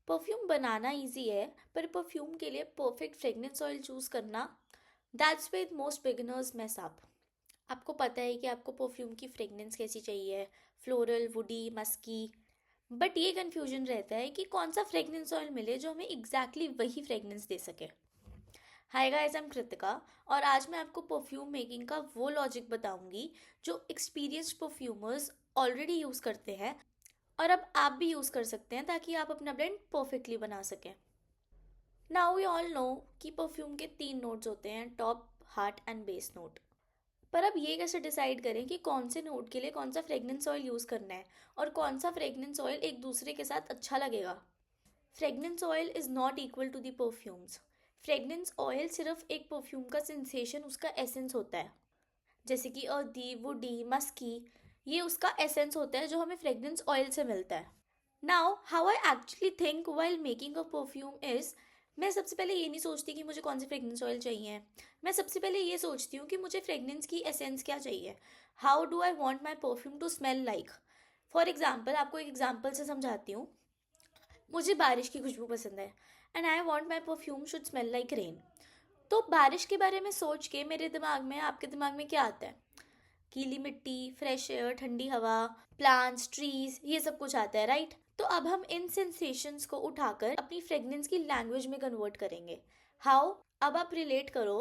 Perfume बनाना easy है, पर perfume के लिए परफेक्ट फ्रेगनेंस ऑयल चूज करना, that's with most beginners mess up. आपको पता है कि आपको परफ्यूम की फ्रेगनेंस कैसी चाहिए, फ्लोरल, वुडी, मस्की, बट ये कन्फ्यूजन रहता है कि कौन सा फ्रेगनेंस ऑयल मिले जो हमें एग्जैक्टली वही फ्रेगनेंस दे सके। Hi guys, I am Kritika, और आज मैं आपको परफ्यूम मेकिंग का वो लॉजिक बताऊंगी जो एक्सपीरियंस्ड परफ्यूमर्स ऑलरेडी यूज़ करते हैं, और अब आप भी यूज़ कर सकते हैं ताकि आप अपना ब्लेंड परफेक्टली बना सकें। नाउ वी ऑल नो कि परफ्यूम के 3 नोट्स होते हैं, top, heart and base note. पर अब ये कैसे डिसाइड करें कि कौन से नोट के लिए कौन सा फ्रेगनेंस ऑयल यूज़ करना है और कौन सा फ्रेगनेंस ऑयल एक दूसरे के साथ अच्छा लगेगा। Fragrance oil is not equal to the perfumes. Fragrance oil सिर्फ एक परफ्यूम का सेंसेशन, उसका एसेंस होता है। जैसे कि अर्दी, वुडी, मस्की, ये उसका एसेंस होता है जो हमें फ्रेगनेंस ऑयल से मिलता है। Now how I actually think while making a perfume is, मैं सबसे पहले ये नहीं सोचती कि मुझे कौन सी फ्रेगनेंस ऑयल चाहिए। मैं सबसे पहले ये सोचती हूँ कि मुझे फ्रेगनेंस की एसेंस क्या चाहिए। How do I want my perfume to smell like. For example, आपको एक एग्जाम्पल से समझाती हूँ। मुझे बारिश की खुशबू पसंद है and I want my perfume should smell like rain. तो बारिश के बारे में सोच के मेरे दिमाग में, आपके दिमाग में क्या आता है? गीली मिट्टी, फ्रेश एयर, ठंडी हवा, प्लांट्स, ट्रीज, ये सब कुछ आता है, राइट? तो अब हम इन सेंसेशंस को उठाकर अपनी फ्रेगनेंस की लैंग्वेज में कन्वर्ट करेंगे। हाउ? अब आप रिलेट करो।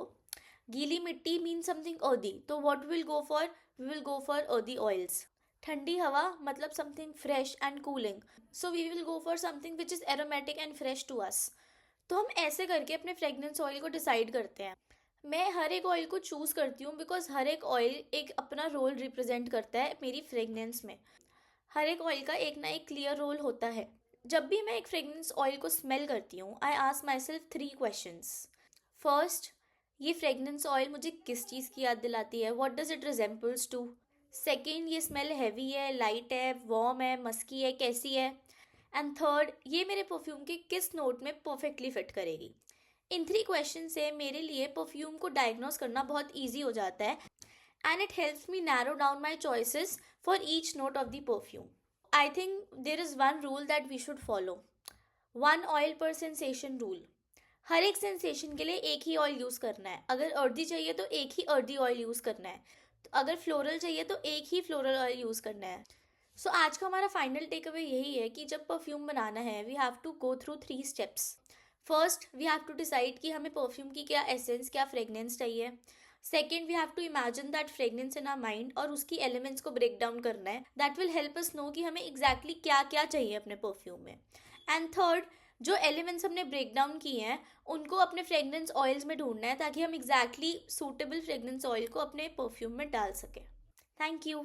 गीली मिट्टी mean something earthy, so what will go for? We will go for earthy oils. ठंडी हवा मतलब something fresh and cooling, so we will go for something which is aromatic and fresh to us. तो हम ऐसे करके अपने fragrance oil को decide करते हैं। मैं हर एक ऑयल को चूज़ करती हूँ बिकॉज हर एक ऑयल एक अपना रोल रिप्रेजेंट करता है मेरी फ्रेगनेंस में। हर एक ऑयल का एक ना एक क्लियर रोल होता है। जब भी मैं एक फ्रेगनेंस ऑयल को स्मेल करती हूँ, I ask myself 3 questions. First, ये फ्रेगनेंस ऑयल मुझे किस चीज़ की याद दिलाती है? What does it resembles to? Second, ये स्मेल हैवी है, लाइट है, वार्म है, मस्की है, कैसी है? एंड थर्ड, ये मेरे परफ्यूम के किस नोट में परफेक्टली फिट करेगी? इन 3 क्वेश्चन से मेरे लिए परफ्यूम को डायग्नोस करना बहुत ईजी हो जाता है, and it helps me narrow down my choices for each note of the perfume. I think there is one rule that we should follow, 1 oil per sensation rule. हर एक sensation के लिए एक ही ऑयल यूज़ करना है। अगर earthy चाहिए तो एक ही अर्दी ऑयल यूज़ करना है, तो अगर फ्लोरल चाहिए तो एक ही फ्लोरल ऑयल यूज़ करना है। सो आज का हमारा फाइनल टेक अवे यही है कि जब परफ्यूम बनाना है, we have to go through 3 steps. First, we have to decide कि हमें परफ्यूम की क्या एसेंस, क्या फ्रेगनेंस चाहिए। Second, we have to imagine that fragrance in our mind और उसकी एलिमेंट्स को ब्रेक डाउन करना है। That will help us know कि हमें एग्जैक्टली क्या क्या चाहिए अपने परफ्यूम में। एंड थर्ड, जो एलिमेंट्स हमने ब्रेक डाउन किए हैं उनको अपने फ्रेगनेंस ऑयल्स में ढूंढना है ताकि हम एग्जैक्टली सूटेबल फ्रेगनेंस ऑयल को अपने परफ्यूम में डाल सकें। Thank you.